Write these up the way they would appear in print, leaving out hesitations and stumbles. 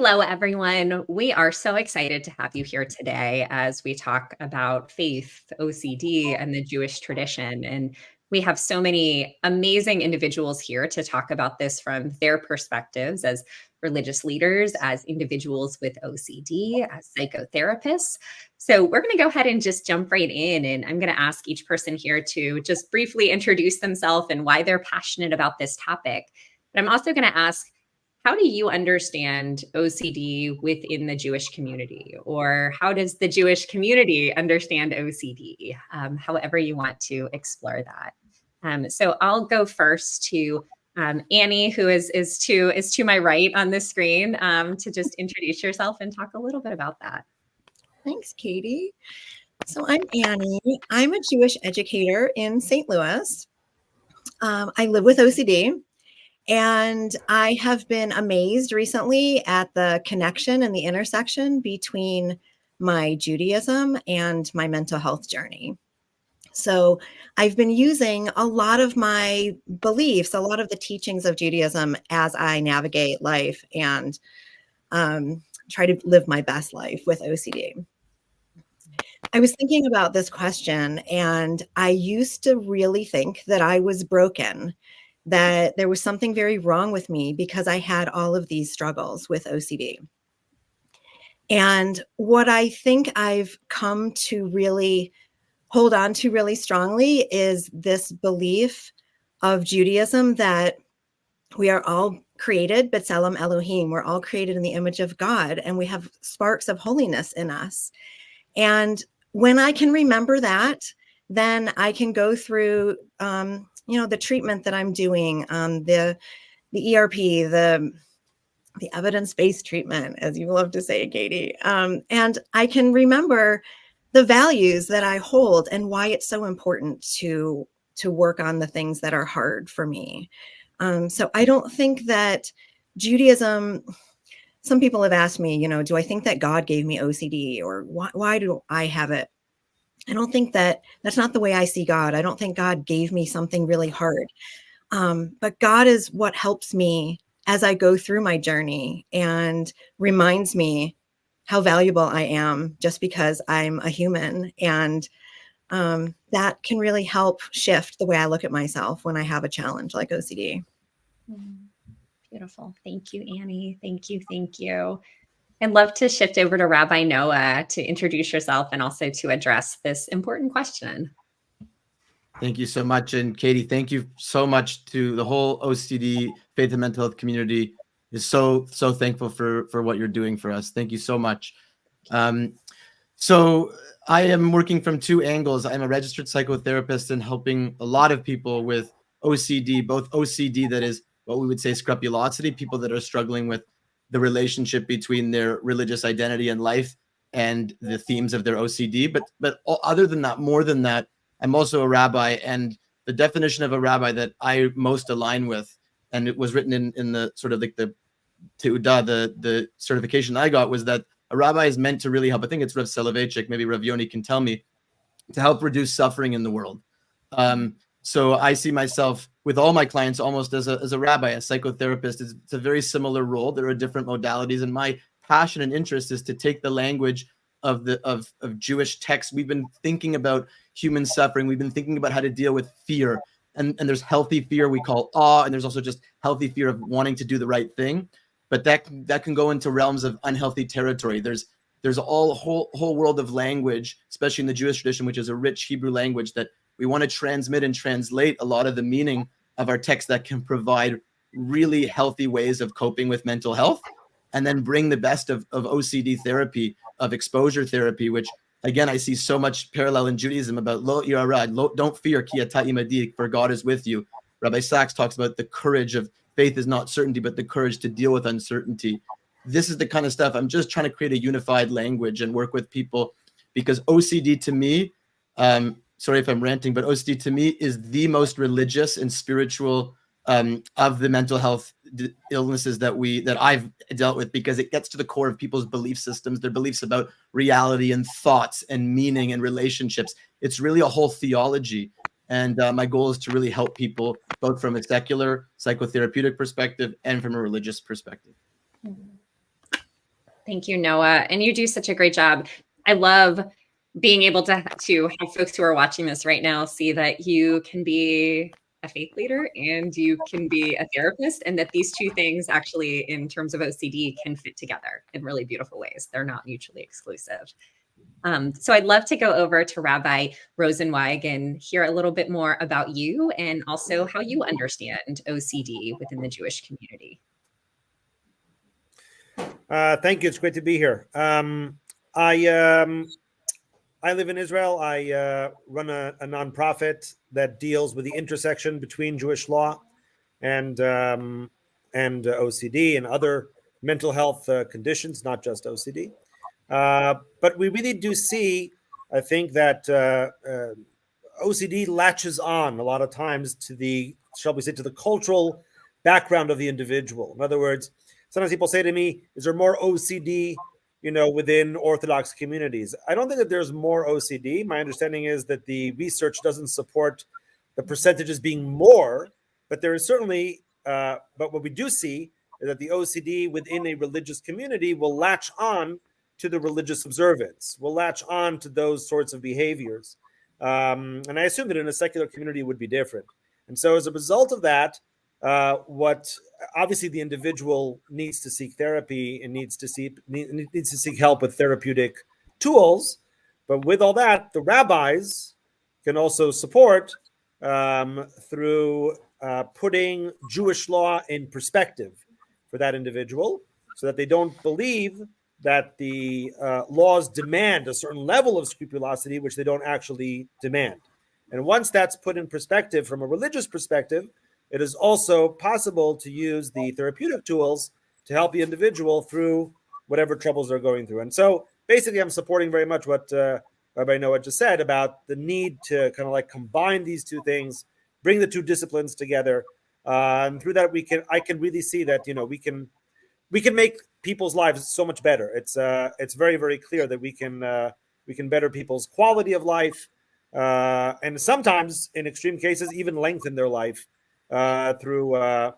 Hello, everyone. We are so excited to have you here today as we talk about faith, OCD, and the Jewish tradition. And we have so many amazing individuals here to talk about this from their perspectives as religious leaders, as individuals with OCD, as psychotherapists. So we're going to go ahead and just jump right in. And I'm going to ask each person here to just briefly introduce themselves and why they're passionate about this topic. But I'm also going to ask, how do you understand OCD within the Jewish community? Or how does the Jewish community understand OCD? However you want to explore that. So I'll go first to Annie, who is to my right on the screen, to just introduce yourself and talk a little bit about that. Thanks, Katie. So I'm Annie. I'm a Jewish educator in St. Louis. I live with OCD. And I have been amazed recently at the connection and the intersection between my Judaism and my mental health journey. So I've been using a lot of my beliefs, a lot of the teachings of Judaism as I navigate life and try to live my best life with OCD. I was thinking about this question, and I used to really think that I was broken, that there was something very wrong with me because I had all of these struggles with OCD. And what I think I've come to really hold on to really strongly is this belief of Judaism that we are all created, B'Tselem Elohim. We're all created in the image of God, and we have sparks of holiness in us. And when I can remember that, then I can go through the treatment that I'm doing, the ERP, the evidence-based treatment, as you love to say, Katie. And I can remember the values that I hold and why it's so important to work on the things that are hard for me. So I don't think that Judaism, some people have asked me, do I think that God gave me OCD, or why do I have it? I don't think that's not the way I see God. I don't think God gave me something really hard. But God is what helps me as I go through my journey and reminds me how valuable I am just because I'm a human. And that can really help shift the way I look at myself when I have a challenge like OCD. Beautiful. Thank you, Annie. Thank you. Thank you. I'd love to shift over to Rabbi Noah to introduce yourself and also to address this important question. Thank you so much. And Katie, thank you so much to the whole OCD faith and mental health community. Is so thankful for what you're doing for us. Thank you so much. So I am working from two angles. I'm a registered psychotherapist and helping a lot of people with OCD, both OCD, that is what we would say scrupulosity, people that are struggling with the relationship between their religious identity and life and the themes of their OCD. But other than that, more than that, I'm also a rabbi, and the definition of a rabbi that I most align with, and it was written in the sort of like the Teudah, the certification I got, was that a rabbi is meant to really help. I think it's Rav Soloveitchik, maybe Rav Yoni can tell me, to help reduce suffering in the world. So I see myself with all my clients almost as a rabbi, a psychotherapist. It's a very similar role. There are different modalities, and my passion and interest is to take the language of Jewish texts. We've been thinking about human suffering. We've been thinking about how to deal with fear, and there's healthy fear we call awe, and there's also just healthy fear of wanting to do the right thing. But that can go into realms of unhealthy territory. There's a whole world of language, especially in the Jewish tradition, which is a rich Hebrew language, that we want to transmit and translate a lot of the meaning of our text that can provide really healthy ways of coping with mental health, and then bring the best of OCD therapy, of exposure therapy, which again, I see so much parallel in Judaism about lo yirad, don't fear, ki ata imadi, for God is with you. Rabbi Sachs talks about the courage of faith is not certainty, but the courage to deal with uncertainty. This is the kind of stuff I'm just trying to create a unified language and work with people, because OCD to me, sorry if I'm ranting, but OCD to me is the most religious and spiritual of the mental health illnesses that I've dealt with, because it gets to the core of people's belief systems, their beliefs about reality and thoughts and meaning and relationships. It's really a whole theology. And my goal is to really help people both from a secular psychotherapeutic perspective and from a religious perspective. Thank you, Noah. And you do such a great job. I love being able to have folks who are watching this right now see that you can be a faith leader and you can be a therapist, and that these two things actually, in terms of OCD, can fit together in really beautiful ways. They're not mutually exclusive. So I'd love to go over to Rabbi Rosensweig and hear a little bit more about you and also how you understand OCD within the Jewish community. Thank you. It's great to be here. I live in Israel. I run a nonprofit that deals with the intersection between Jewish law and OCD and other mental health conditions, not just OCD. But we really do see, I think, that OCD latches on a lot of times to the, shall we say, to the cultural background of the individual. In other words, sometimes people say to me, is there more OCD, within Orthodox communities? I don't think that there's more OCD. My understanding is that the research doesn't support the percentages being more, but there is certainly, but what we do see is that the OCD within a religious community will latch on to the religious observance, will latch on to those sorts of behaviors. And I assume that in a secular community it would be different. And so as a result of that, what obviously the individual needs to seek therapy and needs to seek help with therapeutic tools. But with all that, the rabbis can also support through putting Jewish law in perspective for that individual, so that they don't believe that the laws demand a certain level of scrupulosity, which they don't actually demand. And once that's put in perspective from a religious perspective, it is also possible to use the therapeutic tools to help the individual through whatever troubles they're going through. And so basically, I'm supporting very much what Rabbi Noah just said about the need to kind of like combine these two things, bring the two disciplines together. And through that, I can really see that, we can make people's lives so much better. It's very, very clear that we can better people's quality of life, and sometimes, in extreme cases, even lengthen their life through our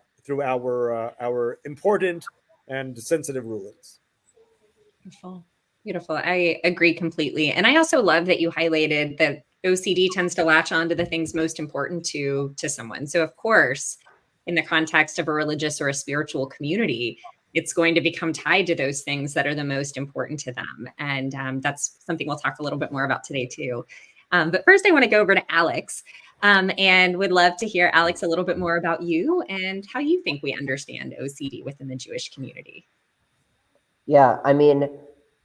important and sensitive rulings. Beautiful. Beautiful. I agree completely. And I also love that you highlighted that OCD tends to latch on to the things most important to someone. So of course, in the context of a religious or a spiritual community, it's going to become tied to those things that are the most important to them. And that's something we'll talk a little bit more about today too. But first I want to go over to Alex. And would love to hear, Alex, a little bit more about you and how you think we understand OCD within the Jewish community. Yeah, I mean,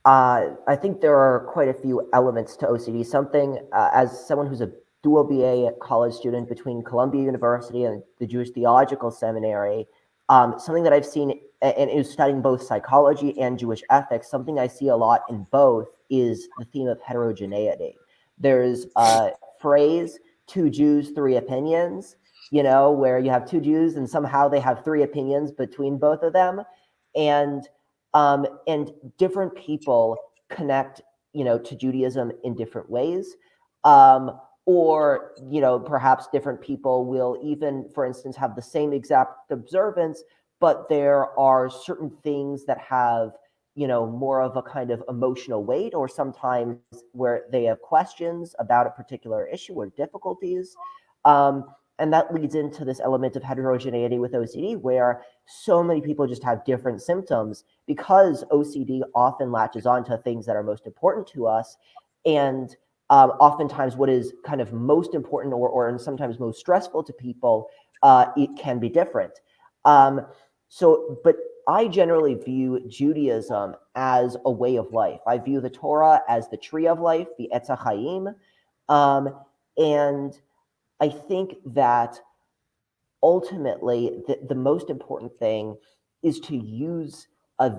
I think there are quite a few elements to OCD. Something, as someone who's a dual BA college student between Columbia University and the Jewish Theological Seminary, something that I've seen, and is studying both psychology and Jewish ethics, something I see a lot in both is the theme of heterogeneity. There's a phrase, 2 Jews, 3 opinions, where you have 2 Jews and somehow they have 3 opinions between both of them. And different people connect, to Judaism in different ways. Or, perhaps different people will even, for instance, have the same exact observance, but there are certain things that have, more of a kind of emotional weight, or sometimes where they have questions about a particular issue or difficulties. And that leads into this element of heterogeneity with OCD, where so many people just have different symptoms because OCD often latches onto things that are most important to us. And oftentimes what is kind of most important or sometimes most stressful to people, it can be different. But I generally view Judaism as a way of life. I view the Torah as the tree of life, the Etz HaChaim. And I think that ultimately the most important thing is to use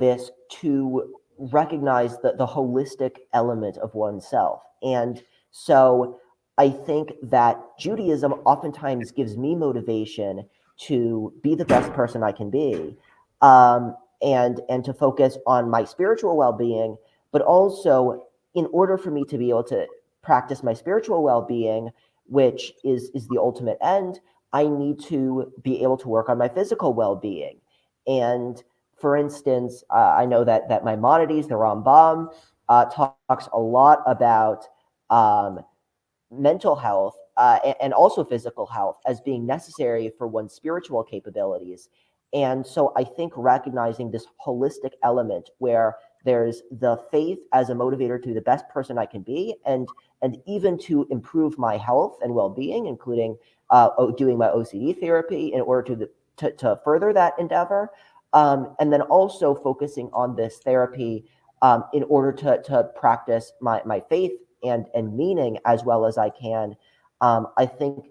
this to recognize the holistic element of oneself. And so I think that Judaism oftentimes gives me motivation to be the best person I can be, and to focus on my spiritual well-being, but also in order for me to be able to practice my spiritual well-being, which is the ultimate end, I need to be able to work on my physical well-being. And For instance, I know that Maimonides, the Rambam, talks a lot about mental health and also physical health as being necessary for one's spiritual capabilities. And so I think recognizing this holistic element where there's the faith as a motivator to the best person I can be, and even to improve my health and well-being, including doing my OCD therapy in order to further that endeavor. And then also focusing on this therapy in order to practice my faith and meaning as well as I can. I think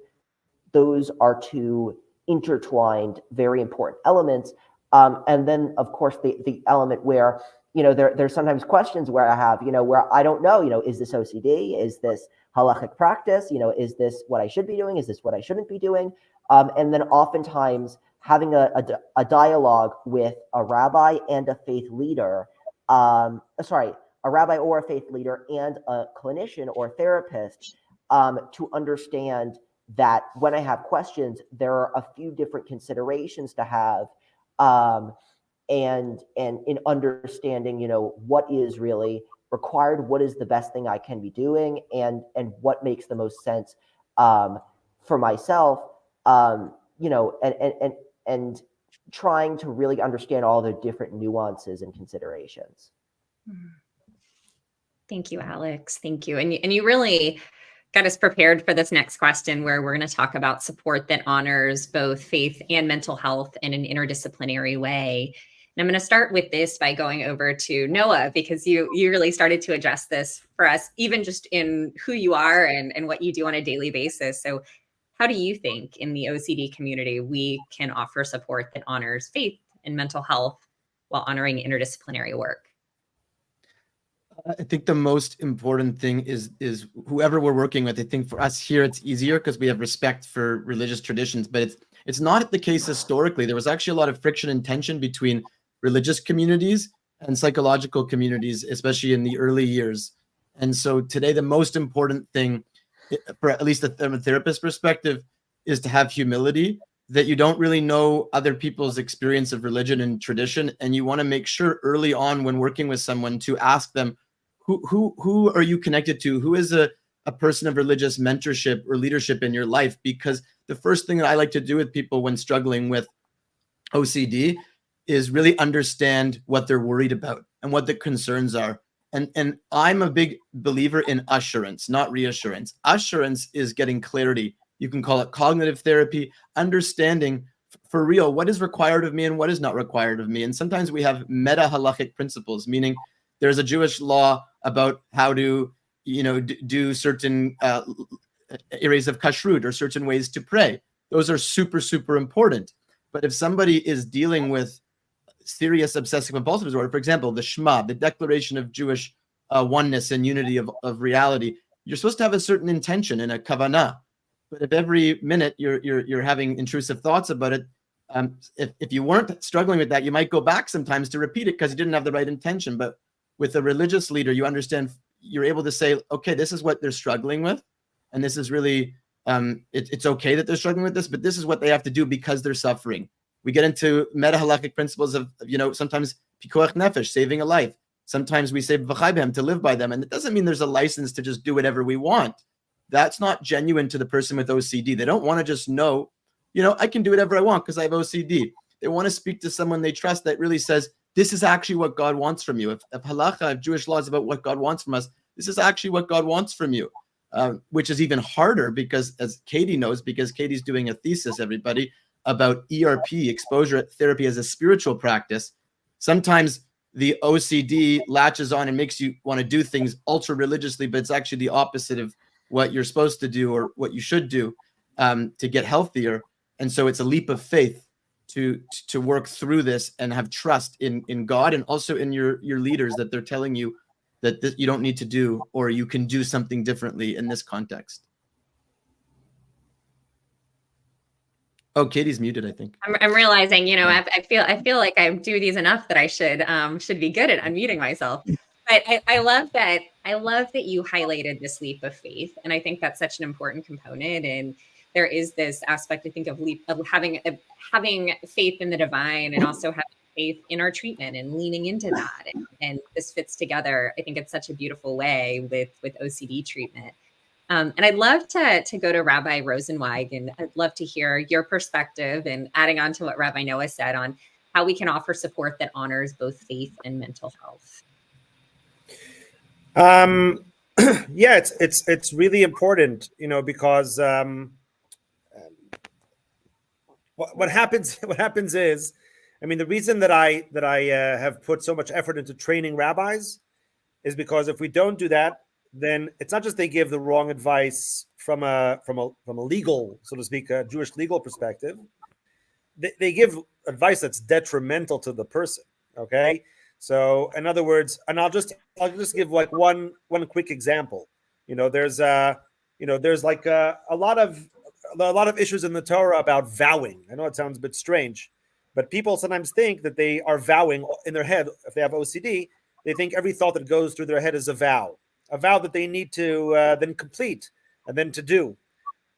those are two intertwined, very important elements. And then, of course, the element where, there's sometimes questions where I have, where I don't know, is this OCD? Is this halachic practice? Is this what I should be doing? Is this what I shouldn't be doing? And then oftentimes having a dialogue with a rabbi and a faith leader, a rabbi or a faith leader and a clinician or therapist to understand that when I have questions, there are a few different considerations to have, and in understanding, what is really required, what is the best thing I can be doing, and what makes the most sense for myself, and trying to really understand all the different nuances and considerations. Thank you, Alex. Thank you. And you really got us prepared for this next question, where we're going to talk about support that honors both faith and mental health in an interdisciplinary way. And I'm going to start with this by going over to Noah, because you really started to address this for us, even just in who you are and what you do on a daily basis. So how do you think in the OCD community we can offer support that honors faith and mental health while honoring interdisciplinary work? I think the most important thing is whoever we're working with. I think for us here, it's easier because we have respect for religious traditions, but it's not the case historically. There was actually a lot of friction and tension between religious communities and psychological communities, especially in the early years. And so today, the most important thing, for at least from a therapist perspective, is to have humility, that you don't really know other people's experience of religion and tradition. And you want to make sure early on when working with someone to ask them, who are you connected to? Who is a person of religious mentorship or leadership in your life? Because the first thing that I like to do with people when struggling with OCD is really understand what they're worried about and what the concerns are. And I'm a big believer in assurance, not reassurance. Assurance is getting clarity. You can call it cognitive therapy, understanding for real what is required of me and what is not required of me. And sometimes we have meta halachic principles, meaning there's a Jewish law about how to, do certain areas of kashrut or certain ways to pray. Those are super, super important. But if somebody is dealing with serious obsessive compulsive disorder, for example, the Shema, the declaration of Jewish oneness and unity of reality, you're supposed to have a certain intention and a kavanah. But if every minute you're having intrusive thoughts about it, if you weren't struggling with that, you might go back sometimes to repeat it because you didn't have the right intention. But with a religious leader, you understand, you're able to say, okay, this is what they're struggling with. And this is really, it's okay that they're struggling with this, but this is what they have to do because they're suffering. We get into meta-halachic principles of, sometimes pikuach nefesh, saving a life. Sometimes we say v'chai b'hem, to live by them. And it doesn't mean there's a license to just do whatever we want. That's not genuine to the person with OCD. They don't want to just know, I can do whatever I want because I have OCD. They want to speak to someone they trust that really says, this is actually what God wants from you. If halacha, if Jewish law is about what God wants from us, this is actually what God wants from you, which is even harder because, as Katie knows, because Katie's doing a thesis, everybody, about ERP, exposure therapy as a spiritual practice. Sometimes the OCD latches on and makes you want to do things ultra religiously, but it's actually the opposite of what you're supposed to do or what you should do to get healthier. And so it's a leap of faith to work through this and have trust in God and also in your leaders, that they're telling you that you don't need to do, or you can do something differently in this context. Oh, Katie's muted, I think. I'm realizing, I feel like I do these enough that I should be good at unmuting myself. But I love that you highlighted this leap of faith, and I think that's such an important component. And there is this aspect, I think, of having faith in the divine, and also having faith in our treatment and leaning into that. And this fits together, I think, in such a beautiful way with OCD treatment. And I'd love to go to Rabbi Rosensweig, and I'd love to hear your perspective and adding on to what Rabbi Noah said on how we can offer support that honors both faith and mental health. Yeah, it's really important, because what happens is, I mean, the reason that I have put so much effort into training rabbis is because if we don't do that, then it's not just they give the wrong advice from a legal, so to speak, a Jewish legal perspective. They give advice that's detrimental to the person. Okay, so in other words, and I'll just give like one quick example. There's like a lot of issues in the Torah about vowing. I know it sounds a bit strange, but people sometimes think that they are vowing in their head. If they have OCD, they think every thought that goes through their head is a vow that they need to then complete and then to do.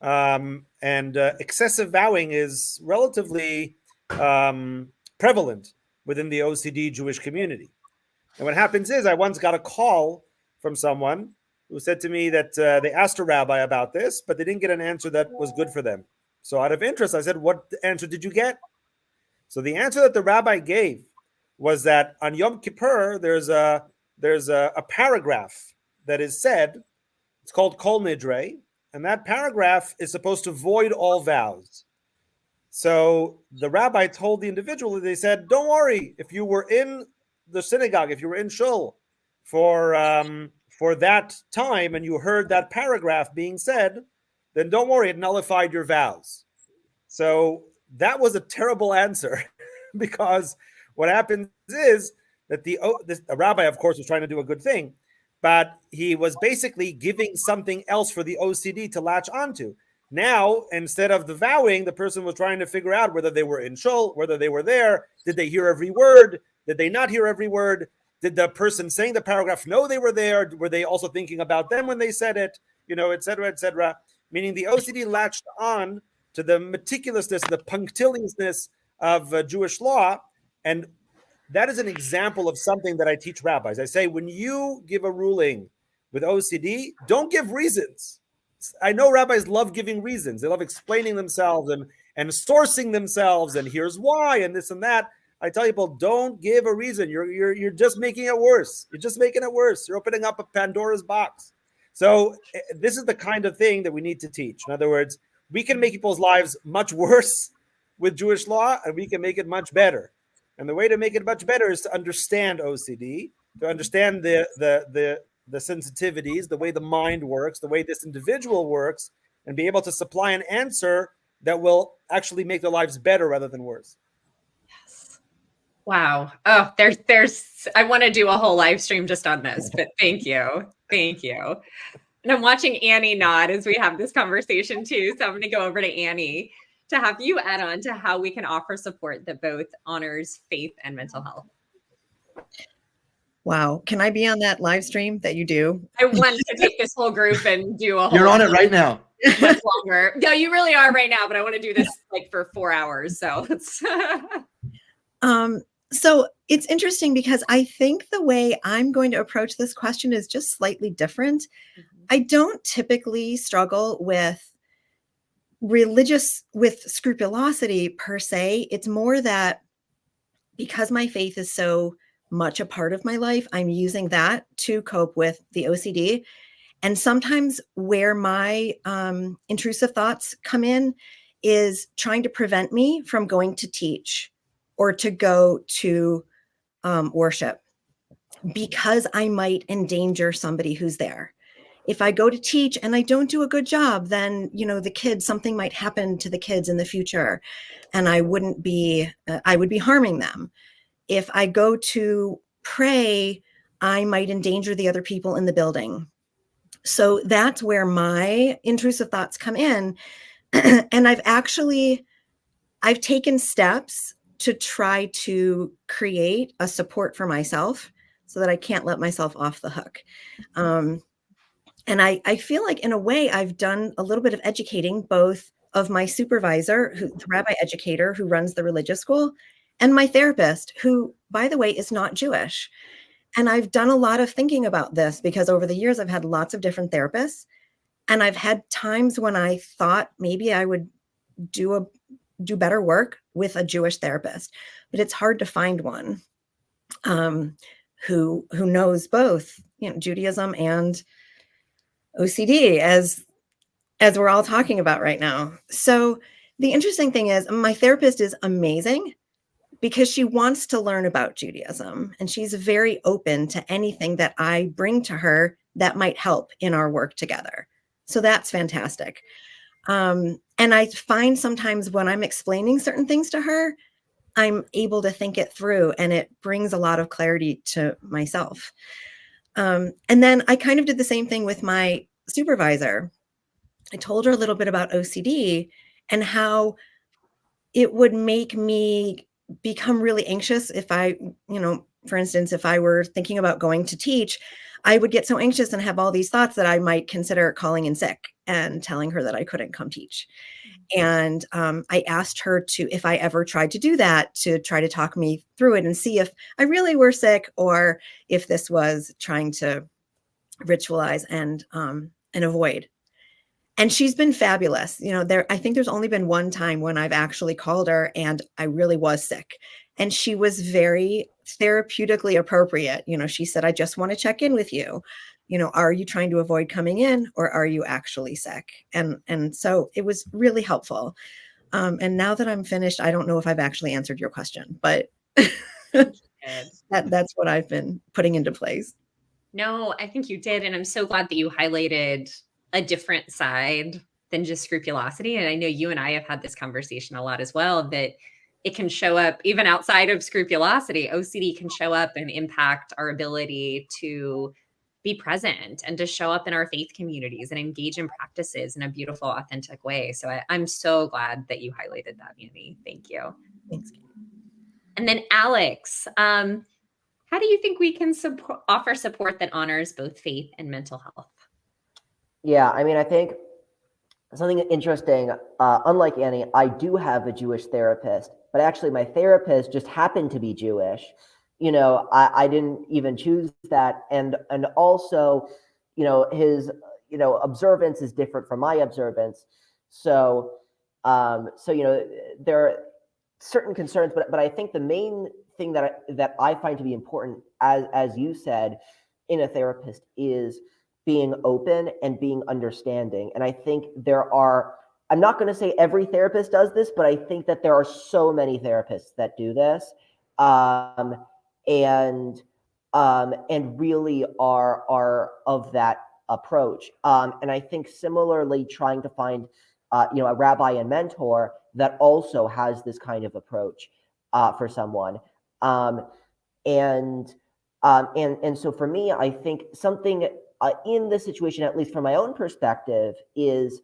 And excessive vowing is relatively prevalent within the OCD Jewish community. And what happens is, I once got a call from someone who said to me that they asked a rabbi about this, but they didn't get an answer that was good for them. So out of interest, I said, "What answer did you get?" So the answer that the rabbi gave was that on Yom Kippur, there's a paragraph that is said. It's called Kol Nidre, and that paragraph is supposed to void all vows. So the rabbi told the individual, they said, "Don't worry, if you were in the synagogue, if you were in shul for that time and you heard that paragraph being said, then don't worry, it nullified your vows." So that was a terrible answer because what happens is that the rabbi, of course, was trying to do a good thing, but he was basically giving something else for the OCD to latch onto. Now, instead of the vowing, the person was trying to figure out whether they were in shul, whether they were there. Did they hear every word? Did they not hear every word? Did the person saying the paragraph know they were there? Were they also thinking about them when they said it? Et cetera, et cetera. Meaning the OCD latched on to the meticulousness, the punctiliousness of Jewish law. And that is an example of something that I teach rabbis. I say, when you give a ruling with OCD, don't give reasons. I know rabbis love giving reasons. They love explaining themselves and sourcing themselves, and here's why, and this and that. I tell people, don't give a reason. You're just making it worse. You're just making it worse. You're opening up a Pandora's box. So this is the kind of thing that we need to teach. In other words, we can make people's lives much worse with Jewish law, and we can make it much better. And the way to make it much better is to understand OCD, to understand the sensitivities, the way the mind works, the way this individual works, and be able to supply an answer that will actually make their lives better rather than worse. Yes. Wow. Oh, there's I want to do a whole live stream just on this, but thank you. Thank you. And I'm watching Annie nod as we have this conversation too. So I'm going to go over to Annie to have you add on to how we can offer support that both honors faith and mental health. Wow. Can I be on that live stream that you do? I want to take this whole group and do a whole. You're on it right now. Much longer. No, you really are right now, but I want to do this like for 4 hours. So it's so it's interesting because I think the way I'm going to approach this question is just slightly different. Mm-hmm. I don't typically struggle with scrupulosity per se. It's more that because my faith is so much a part of my life, I'm using that to cope with the OCD. And sometimes where my intrusive thoughts come in is trying to prevent me from going to teach or to go to worship because I might endanger somebody who's there. If I go to teach and I don't do a good job, then, the kids, something might happen to the kids in the future and I would be harming them. If I go to pray, I might endanger the other people in the building. So that's where my intrusive thoughts come in. And I've taken steps to try to create a support for myself so that I can't let myself off the hook. And I feel like in a way I've done a little bit of educating both of my supervisor, the rabbi educator who runs the religious school, and my therapist, who, by the way, is not Jewish. And I've done a lot of thinking about this because over the years, I've had lots of different therapists. And I've had times when I thought maybe I would do better work with a Jewish therapist, but it's hard to find one who knows both, Judaism and OCD, as we're all talking about right now. So the interesting thing is my therapist is amazing because she wants to learn about Judaism, and she's very open to anything that I bring to her that might help in our work together. So that's fantastic. And I find sometimes when I'm explaining certain things to her, I'm able to think it through, and it brings a lot of clarity to myself. And then I kind of did the same thing with my supervisor. I told her a little bit about OCD and how it would make me become really anxious if I, for instance, if I were thinking about going to teach, I would get so anxious and have all these thoughts that I might consider calling in sick and telling her that I couldn't come teach. And I asked her to, if I ever tried to do that, to try to talk me through it and see if I really were sick or if this was trying to ritualize and avoid. And she's been fabulous. I think there's only been one time when I've actually called her and I really was sick. And she was very therapeutically appropriate. She said, I just want to check in with you. Are you trying to avoid coming in or are you actually sick? And so it was really helpful. And now that I'm finished, I don't know if I've actually answered your question, but that's what I've been putting into place. No, I think you did. And I'm so glad that you highlighted a different side than just scrupulosity. And I know you and I have had this conversation a lot as well, that it can show up even outside of scrupulosity. OCD can show up and impact our ability to be present and to show up in our faith communities and engage in practices in a beautiful, authentic way. So I'm so glad that you highlighted that, Yoni. Thank you. Thanks. And then Alex, how do you think we can offer support that honors both faith and mental health? Yeah, I think something interesting, unlike Annie, I do have a Jewish therapist, but actually my therapist just happened to be Jewish. I didn't even choose that. And also, his, observance is different from my observance. So, there are certain concerns, but I think the main thing that I find to be important, as you said, in a therapist is being open and being understanding. And I think I'm not going to say every therapist does this, but I think that there are so many therapists that do this, and really are of that approach. And I think similarly trying to find, a rabbi and mentor that also has this kind of approach for someone. And so for me, I think something in this situation, at least from my own perspective, is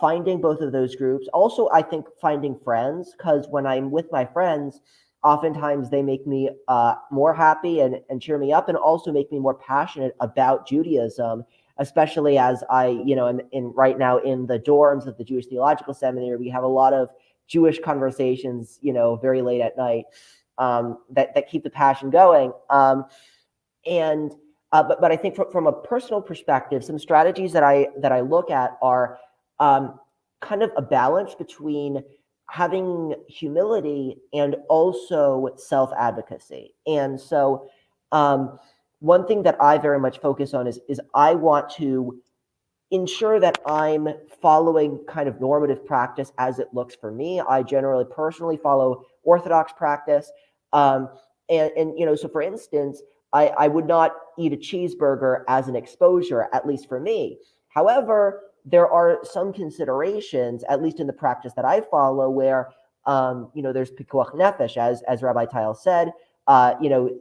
finding both of those groups. Also, I think finding friends, because when I'm with my friends, oftentimes they make me more happy and cheer me up, and also make me more passionate about Judaism, especially as I, am right now in the dorms of the Jewish Theological Seminary. We have a lot of Jewish conversations, very late at night, that keep the passion going. But I think from a personal perspective, some strategies that I look at are kind of a balance between having humility and also self-advocacy. And so one thing that I very much focus on is I want to ensure that I'm following kind of normative practice as it looks for me. I generally personally follow Orthodox practice. So for instance, I would not eat a cheeseburger as an exposure, at least for me. However, there are some considerations, at least in the practice that I follow, where, there's pikuach nefesh, as Rabbi Tile said,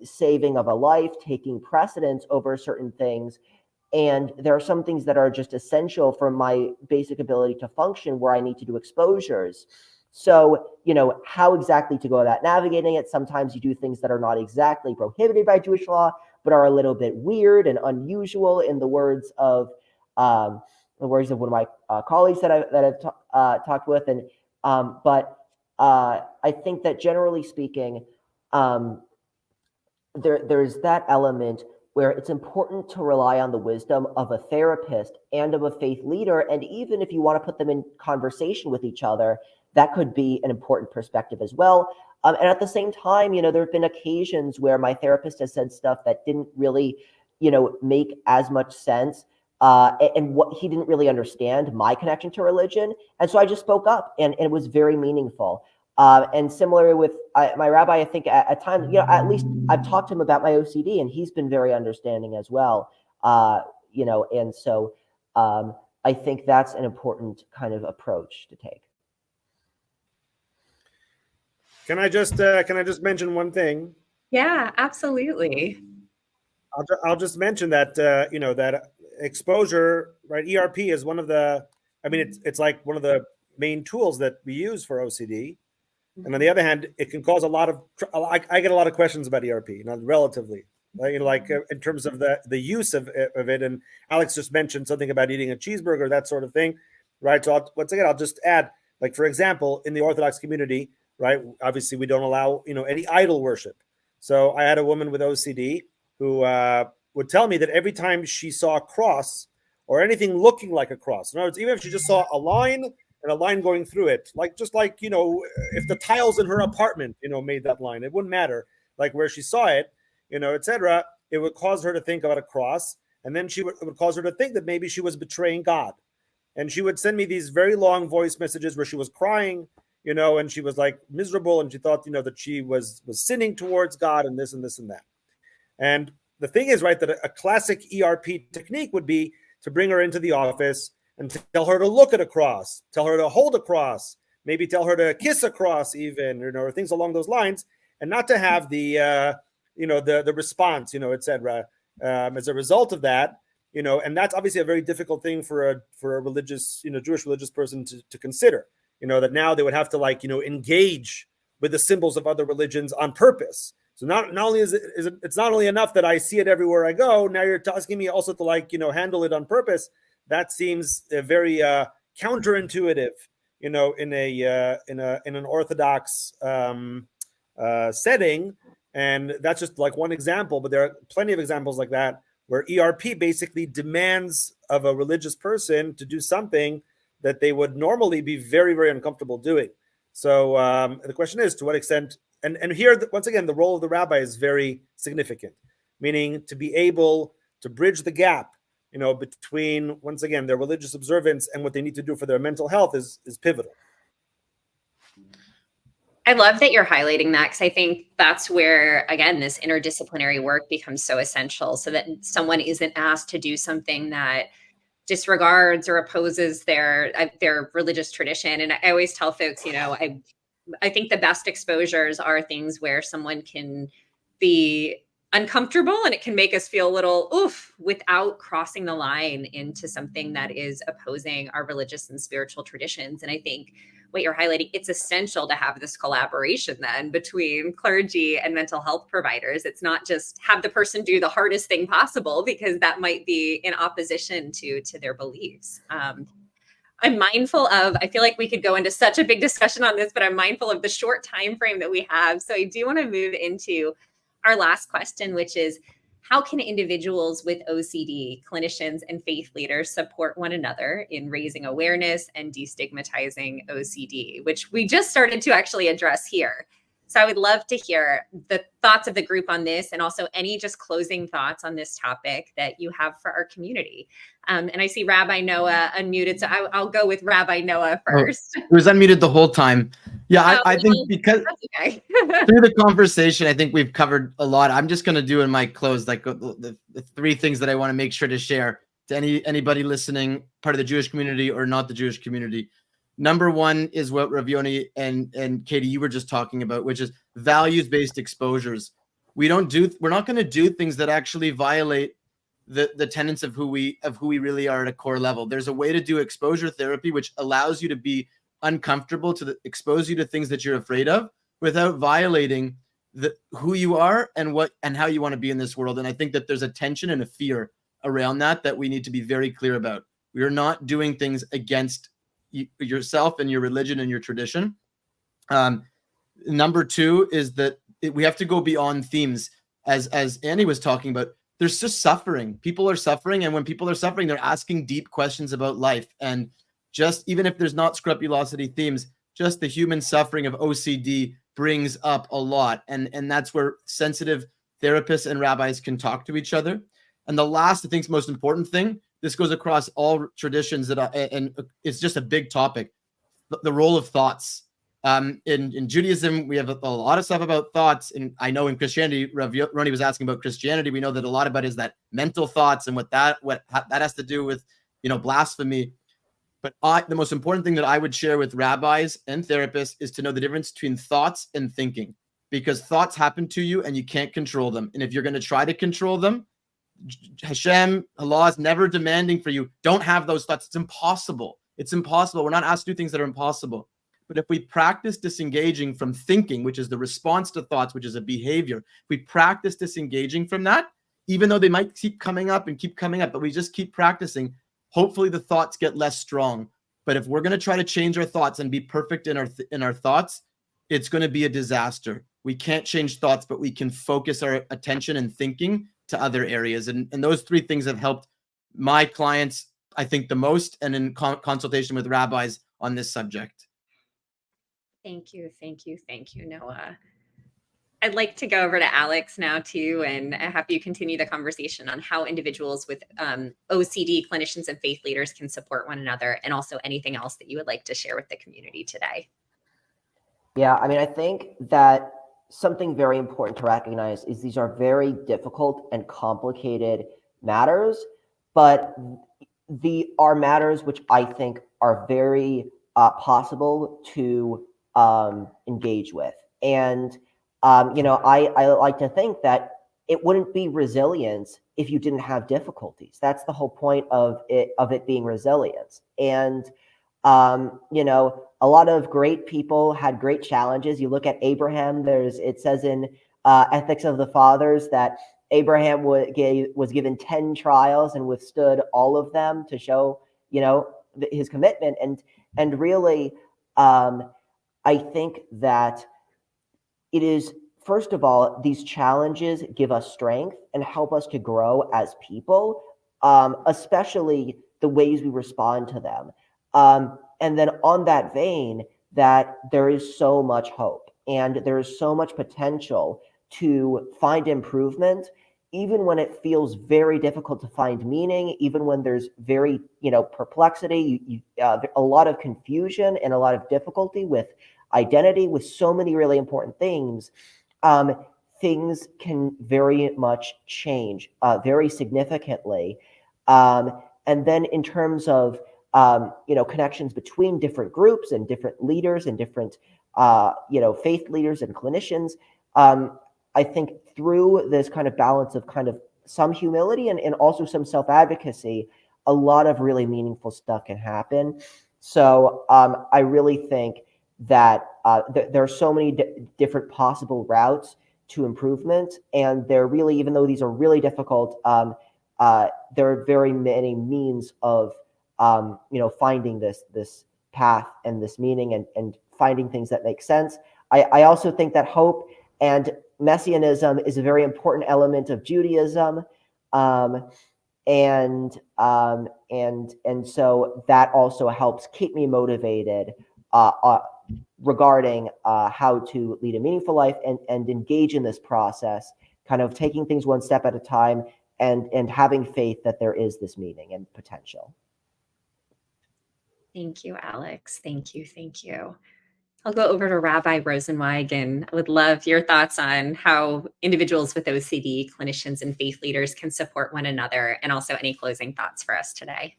saving of a life, taking precedence over certain things. And there are some things that are just essential for my basic ability to function where I need to do exposures. So, how exactly to go about navigating it. Sometimes you do things that are not exactly prohibited by Jewish law, but are a little bit weird and unusual, in the words of one of my colleagues that I've talked with. And but I think that generally speaking, there's that element where it's important to rely on the wisdom of a therapist and of a faith leader. And even if you want to put them in conversation with each other, that could be an important perspective as well. And at the same time, there have been occasions where my therapist has said stuff that didn't really, make as much sense. And what he didn't really understand my connection to religion. And so I just spoke up, and it was very meaningful. And similarly with my rabbi, I think at times, at least I've talked to him about my OCD, and he's been very understanding as well. And so I think that's an important kind of approach to take. Can I just mention one thing? Yeah, absolutely. I'll just mention that that exposure, right? ERP is one of the. I mean, it's like one of the main tools that we use for OCD. And on the other hand, it can cause a lot of. I get a lot of questions about ERP, relatively, in terms of the use of it. And Alex just mentioned something about eating a cheeseburger, that sort of thing, right? So once again, I'll just add, for example, in the Orthodox community, right? Obviously, we don't allow any idol worship. So I had a woman with OCD who would tell me that every time she saw a cross or anything looking like a cross, in other words, even if she just saw a line and a line going through it, if the tiles in her apartment, made that line, it wouldn't matter, where she saw it, etc. It would cause her to think about a cross, and then it would cause her to think that maybe she was betraying God. And she would send me these very long voice messages where she was crying, and she was miserable, and she thought, that she was sinning towards God and this and this and that. And the thing is, right, that a classic ERP technique would be to bring her into the office and tell her to look at a cross, tell her to hold a cross, maybe tell her to kiss a cross even, or things along those lines, and not to have the response, etc. As a result of that, and that's obviously a very difficult thing for a religious, Jewish religious person to consider, that now they would have to engage with the symbols of other religions on purpose. So not only is it's not only enough that I see it everywhere I go, now you're asking me also to handle it on purpose. That seems very counterintuitive, in an Orthodox setting. And that's just one example, but there are plenty of examples like that where ERP basically demands of a religious person to do something that they would normally be very, very uncomfortable doing. So the question is, to what extent, and here, once again, the role of the rabbi is very significant, meaning to be able to bridge the gap, between, once again, their religious observance and what they need to do for their mental health is pivotal. I love that you're highlighting that, because I think that's where, again, this interdisciplinary work becomes so essential, so that someone isn't asked to do something that disregards or opposes their religious tradition. And I always tell folks, I think the best exposures are things where someone can be uncomfortable and it can make us feel a little oof without crossing the line into something that is opposing our religious and spiritual traditions. And I think what you're highlighting, it's essential to have this collaboration then between clergy and mental health providers. It's not just have the person do the hardest thing possible, because that might be in opposition to their beliefs. I'm mindful of, I feel like we could go into such a big discussion on this, but I'm mindful of the short time frame that we have. So I do want to move into our last question, which is, how can individuals with OCD, clinicians, and faith leaders support one another in raising awareness and destigmatizing OCD, which we just started to actually address here? So I would love to hear the thoughts of the group on this, and also any just closing thoughts on this topic that you have for our community. And I see Rabbi Noah unmuted, so I'll go with Rabbi Noah first. It was unmuted the whole time. Yeah, I think because okay. through the conversation, I think we've covered a lot. I'm just going to do in my close, the three things that I want to make sure to share to anybody listening, part of the Jewish community or not the Jewish community. Number one is what Rabbi Yoni and Katie, you were just talking about, which is values-based exposures. We're not going to do things that actually violate the tenets of who we really are at a core level. There's a way to do exposure therapy, which allows you to be uncomfortable, to expose you to things that you're afraid of without violating who you are and how you want to be in this world. And I think that there's a tension and a fear around that we need to be very clear about. We are not doing things against yourself and your religion and your tradition. Number two is that we have to go beyond themes. As Annie was talking about, there's just suffering. People are suffering, and when people are suffering, they're asking deep questions about life. And just even if there's not scrupulosity themes, just the human suffering of OCD brings up a lot. And that's where sensitive therapists and rabbis can talk to each other. And the last, I think, most important thing, this goes across all traditions and it's just a big topic, the role of thoughts. In Judaism, we have a lot of stuff about thoughts. And I know in Christianity, Rabbi Yoni was asking about Christianity. We know that a lot about is that mental thoughts and what that has to do with, blasphemy. But the most important thing that I would share with rabbis and therapists is to know the difference between thoughts and thinking, because thoughts happen to you and you can't control them. And if you're going to try to control them, Hashem, Allah is never demanding for you. Don't have those thoughts. It's impossible. It's impossible. We're not asked to do things that are impossible. But if we practice disengaging from thinking, which is the response to thoughts, which is a behavior, if we practice disengaging from that, even though they might keep coming up, but we just keep practicing, hopefully the thoughts get less strong. But if we're going to try to change our thoughts and be perfect in our thoughts, it's going to be a disaster. We can't change thoughts, but we can focus our attention and thinking to other areas. And those three things have helped my clients, I think, the most, and in consultation with rabbis on this subject. Thank you, Noah. I'd like to go over to Alex now too, and have you continue the conversation on how individuals with OCD, clinicians and faith leaders can support one another, and also anything else that you would like to share with the community today. Yeah, I mean, I think that something very important to recognize is these are very difficult and complicated matters, but are matters which I think are very possible to engage with. And I like to think that it wouldn't be resilience if you didn't have difficulties. That's the whole point of it being resilience. And a lot of great people had great challenges. You look at Abraham. It says in Ethics of the Fathers that Abraham was given 10 trials and withstood all of them to show his commitment. And really, I think that it is, first of all, these challenges give us strength and help us to grow as people, especially the ways we respond to them. And then on that vein, that there is so much hope and there is so much potential to find improvement, even when it feels very difficult to find meaning, even when there's very, perplexity, a lot of confusion and a lot of difficulty with identity, with so many really important things. Things can very much change very significantly. And then in terms of connections between different groups and different leaders and different faith leaders and clinicians, I think through this kind of balance of kind of some humility and also some self-advocacy, a lot of really meaningful stuff can happen. So I really think that there are so many different possible routes to improvement, and they're really, even though these are really difficult, there are very many means of finding this path and this meaning and finding things that make sense. I also think that hope and messianism is a very important element of Judaism, and so that also helps keep me motivated regarding how to lead a meaningful life and engage in this process, kind of taking things one step at a time and having faith that there is this meaning and potential. Thank you, Alex. Thank you. I'll go over to Rabbi Rosensweig, and I would love your thoughts on how individuals with OCD, clinicians, and faith leaders can support one another, and also any closing thoughts for us today.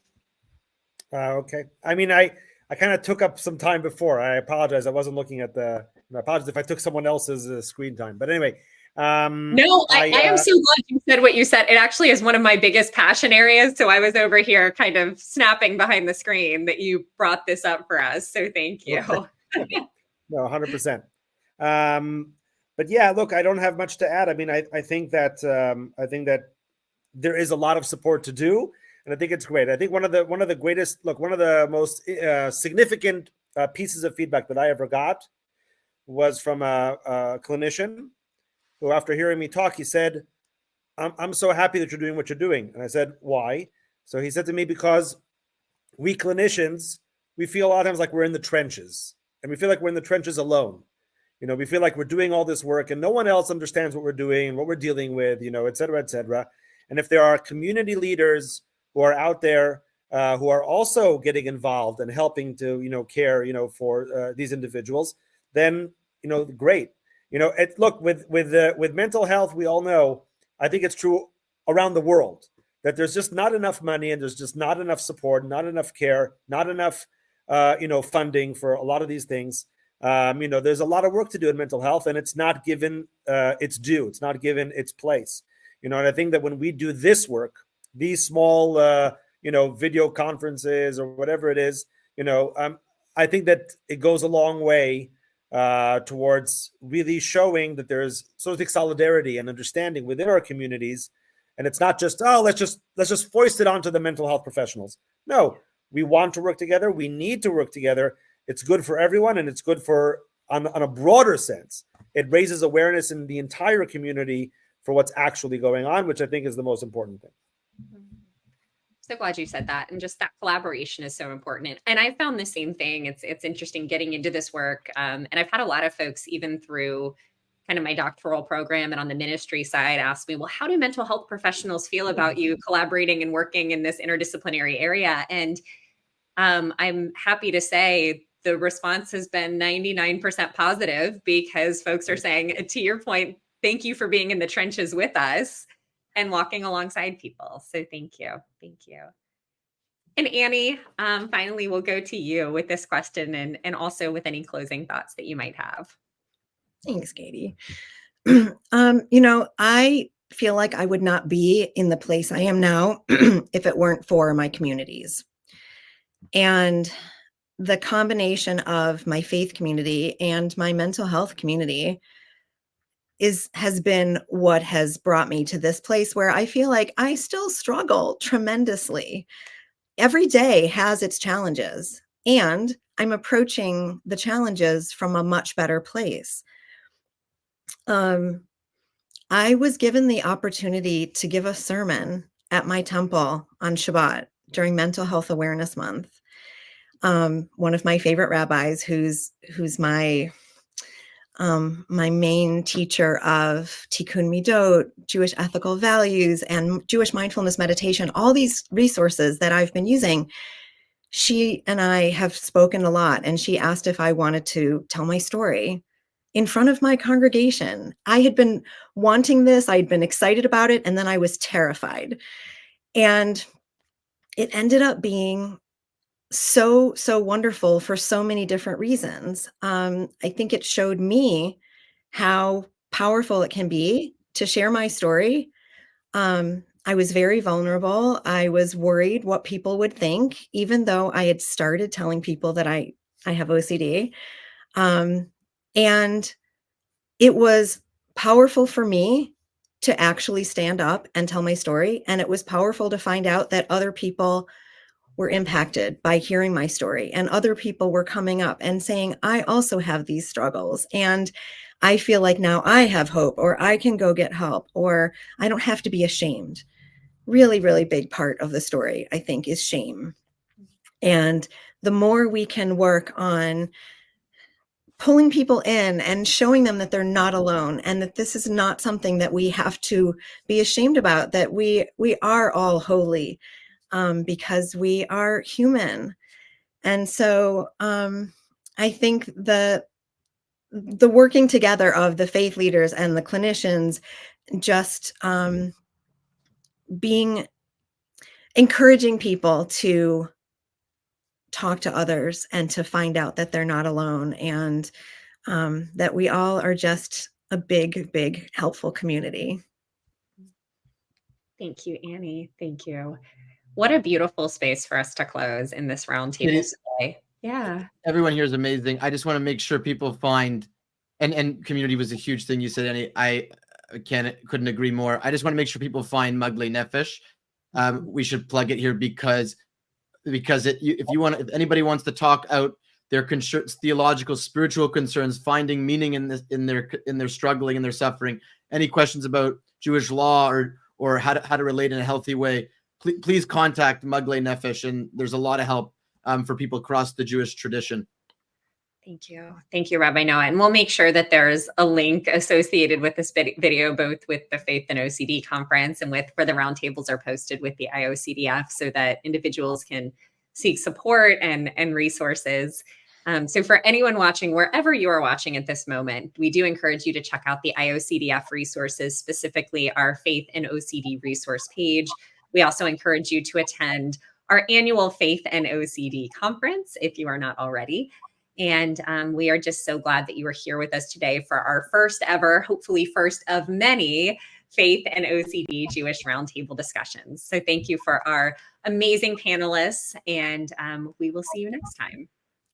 Okay. I mean, I kind of took up some time before. I apologize. I wasn't looking at I apologize if I took someone else's screen time. But anyway. No, I am so glad you said what you said. It actually is one of my biggest passion areas. So I was over here kind of snapping behind the screen that you brought this up for us. So thank you. No, 100%. But yeah, look, I don't have much to add. I mean, I think that there is a lot of support to do, and I think it's great. I think one of the most significant pieces of feedback that I ever got was from a clinician who, after hearing me talk, he said, I'm so happy that you're doing what you're doing. And I said, why? So he said to me, because we clinicians, we feel a lot of times like we're in the trenches, and we feel like we're in the trenches alone. We feel like we're doing all this work and no one else understands what we're doing and what we're dealing with, et cetera, et cetera. And if there are community leaders who are out there who are also getting involved and helping to, care, for these individuals, then, great. Look, with mental health, we all know, I think it's true around the world, that there's just not enough money and there's just not enough support, not enough care, not enough, funding for a lot of these things. There's a lot of work to do in mental health, and it's not given its due. It's not given its place. And I think that when we do this work, these small, video conferences or whatever it is, I think that it goes a long way towards really showing that there's sort of solidarity and understanding within our communities. And it's not just, let's just foist it onto the mental health professionals. No, we want to work together. We need to work together. It's good for everyone, and it's good for, on a broader sense, it raises awareness in the entire community for what's actually going on, which I think is the most important thing. So glad you said that. And just that collaboration is so important. And I found the same thing. It's interesting getting into this work. And I've had a lot of folks, even through kind of my doctoral program and on the ministry side, ask me, well, how do mental health professionals feel about you collaborating and working in this interdisciplinary area? And I'm happy to say the response has been 99% positive, because folks are saying, to your point, thank you for being in the trenches with us and walking alongside people. So thank you. Thank you. And Annie, finally, we'll go to you with this question and also with any closing thoughts that you might have. Thanks, Katie. I feel like I would not be in the place I am now if it weren't for my communities. And the combination of my faith community and my mental health community has been what has brought me to this place where I feel like I still struggle tremendously. Every day has its challenges, and I'm approaching the challenges from a much better place. I was given the opportunity to give a sermon at my temple on Shabbat during Mental Health Awareness Month. One of my favorite rabbis, who's my main teacher of Tikkun Midot, Jewish ethical values, and Jewish mindfulness meditation, all these resources that I've been using, she and I have spoken a lot, and she asked if I wanted to tell my story in front of my congregation. I had been wanting this, I'd been excited about it, and then I was terrified. And it ended up being so wonderful for so many different reasons. I think it showed me how powerful it can be to share my story. I was very vulnerable. I was worried what people would think, even though I had started telling people that I have OCD. And it was powerful for me to actually stand up and tell my story. And it was powerful to find out that other people were impacted by hearing my story, and other people were coming up and saying, I also have these struggles, and I feel like now I have hope, or I can go get help, or I don't have to be ashamed. Really, really big part of the story, I think, is shame. And the more we can work on pulling people in and showing them that they're not alone, and that this is not something that we have to be ashamed about, that we are all holy, because we are human. And so I think the working together of the faith leaders and the clinicians, just encouraging people to talk to others and to find out that they're not alone, and that we all are just a big helpful community. Thank you, Annie. Thank you. What a beautiful space for us to close in this roundtable today. Yeah. Everyone here is amazing. I just want to make sure people find, and community was a huge thing you said, Annie. I couldn't agree more. I just want to make sure people find Maaglei Nefesh. We should plug it here because if anybody wants to talk out their theological, spiritual concerns, finding meaning in this, in their struggling and their suffering. Any questions about Jewish law or how to relate in a healthy way, please contact Maaglei Nefesh, and there's a lot of help for people across the Jewish tradition. Thank you. Thank you, Rabbi Noah. And we'll make sure that there's a link associated with this video, both with the Faith and OCD conference and with where the roundtables are posted with the IOCDF, so that individuals can seek support and resources. So for anyone watching, wherever you are watching at this moment, we do encourage you to check out the IOCDF resources, specifically our Faith and OCD resource page. We also encourage you to attend our annual Faith and OCD conference if you are not already. And we are just so glad that you are here with us today for our first ever, hopefully first of many, Faith and OCD Jewish Roundtable discussions. So thank you for our amazing panelists, and we will see you next time.